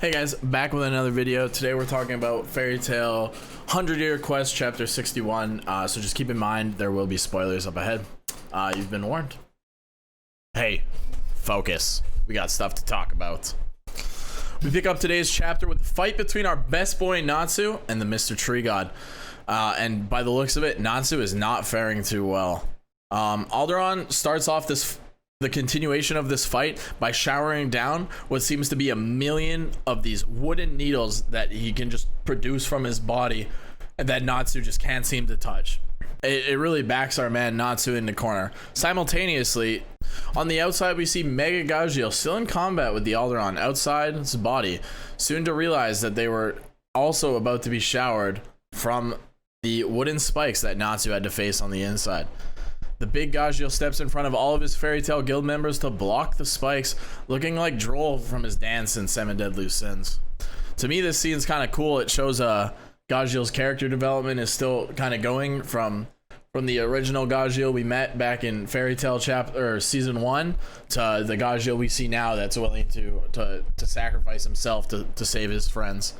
Hey guys, back with another video. Today we're talking about Fairy Tail 100-Year Quest Chapter 61. So just keep in mind there will be spoilers up ahead. You've been warned. Hey, focus. We got stuff to talk about. We pick up today's chapter with the fight between our best boy Natsu and the Mr. Tree God. And by the looks of it, Natsu is not faring too well. Aldron starts off the continuation of this fight by showering down what seems to be a million of these wooden needles that he can just produce from his body and that Natsu just can't seem to touch. It really backs our man Natsu in the corner. Simultaneously, on the outside we see Mega Gajeel still in combat with the Aldron outside his body, soon to realize that they were also about to be showered from the wooden spikes that Natsu had to face on the inside. The big Gajeel steps in front of all of his Fairy Tail guild members to block the spikes, looking like Droll from his dance in Seven Deadly Sins. To me, this scene's kind of cool. It shows Gajeel's character development is still kind of going from the original Gajeel we met back in Fairy Tail season 1 to the Gajeel we see now that's willing to sacrifice himself to save his friends.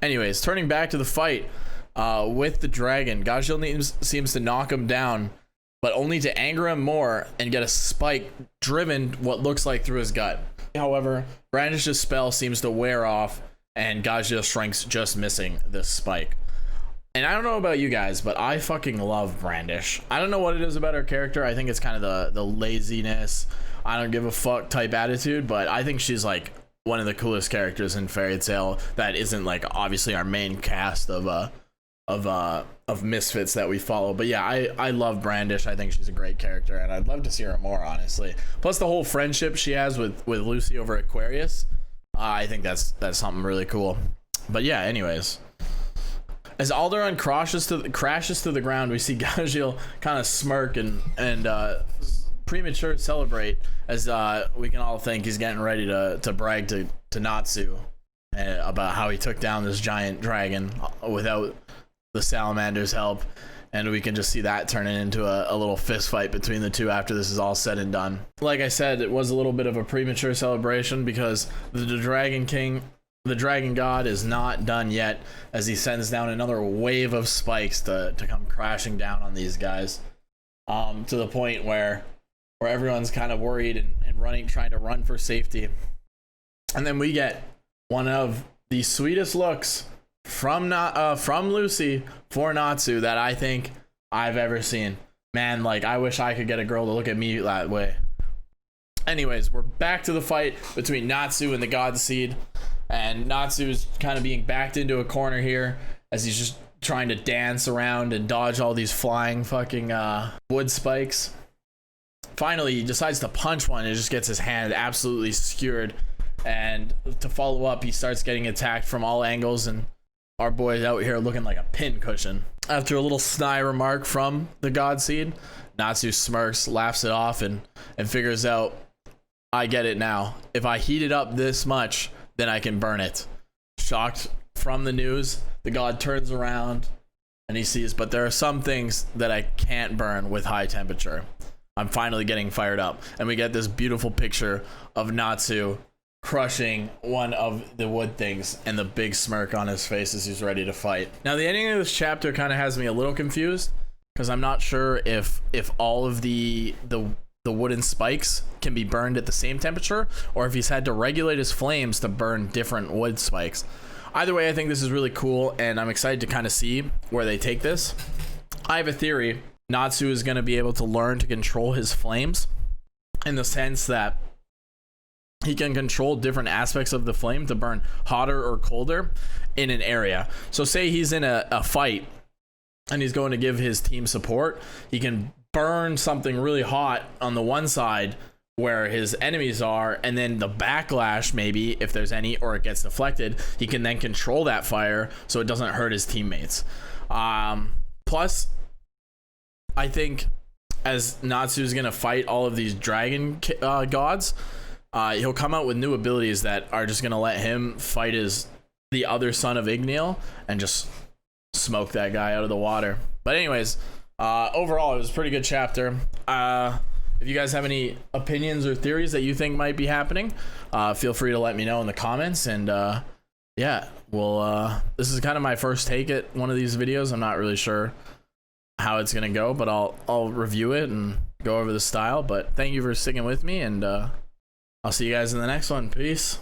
Anyways, turning back to the fight with the dragon, Gajeel seems to knock him down, but only to anger him more and get a spike driven what looks like through his gut. However, Brandish's spell seems to wear off and Gajeel shrinks, just missing this spike. And I don't know about you guys, but I fucking love Brandish. I don't know what it is about her character. I think it's kind of the laziness, I don't give a fuck type attitude, but I think she's like one of the coolest characters in Fairy Tail that isn't like obviously our main cast of misfits that we follow. But yeah, I love Brandish. I think she's a great character and I'd love to see her more, honestly. Plus the whole friendship she has with Lucy over Aquarius, I think that's something really cool. But yeah, anyways, as Aldron crashes to the ground, we see Gajeel kind of smirk and premature celebrate as we can all think he's getting ready to brag to Natsu about how he took down this giant dragon without the salamander's help, and we can just see that turning into a little fist fight between the two after this is all said and done. Like I said, it was a little bit of a premature celebration because the Dragon God is not done yet as he sends down another wave of spikes to come crashing down on these guys, to the point where everyone's kind of worried and trying to run for safety. And then we get one of the sweetest looks from Lucy for Natsu that I think I've ever seen. Man, like I wish I could get a girl to look at me that way. Anyways, we're back to the fight between Natsu and the God Seed, and Natsu's kind of being backed into a corner here as he's just trying to dance around and dodge all these flying fucking wood spikes. Finally, he decides to punch one and just gets his hand absolutely skewered, and to follow up, he starts getting attacked from all angles, and our boy's out here looking like a pin cushion. After a little snide remark from the God Seed, Natsu smirks, laughs it off, and figures out, I get it now. If I heat it up this much, then I can burn it. Shocked from the news, the god turns around and he sees, but there are some things that I can't burn with high temperature. I'm finally getting fired up. And we get this beautiful picture of Natsu crushing one of the wood things and the big smirk on his face as he's ready to fight. Now the ending of this chapter kind of has me a little confused because I'm not sure if all of the wooden spikes can be burned at the same temperature or if he's had to regulate his flames to burn different wood spikes. Either way, I think this is really cool and I'm excited to kind of see where they take this. I have a theory. Natsu is going to be able to learn to control his flames in the sense that he can control different aspects of the flame to burn hotter or colder in an area. So say he's in a fight and he's going to give his team support, he can burn something really hot on the one side where his enemies are, and then the backlash, maybe if there's any, or it gets deflected, he can then control that fire so it doesn't hurt his teammates. Plus, I think as Natsu's gonna fight all of these dragon gods, he'll come out with new abilities that are just gonna let him fight the other son of Igneal and just smoke that guy out of the water. But anyways, overall it was a pretty good chapter. if you guys have any opinions or theories that you think might be happening, feel free to let me know in the comments. And yeah, well, this is kind of my first take at one of these videos. I'm not really sure how it's gonna go, but I'll review it and go over the style. But thank you for sticking with me, and I'll see you guys in the next one. Peace.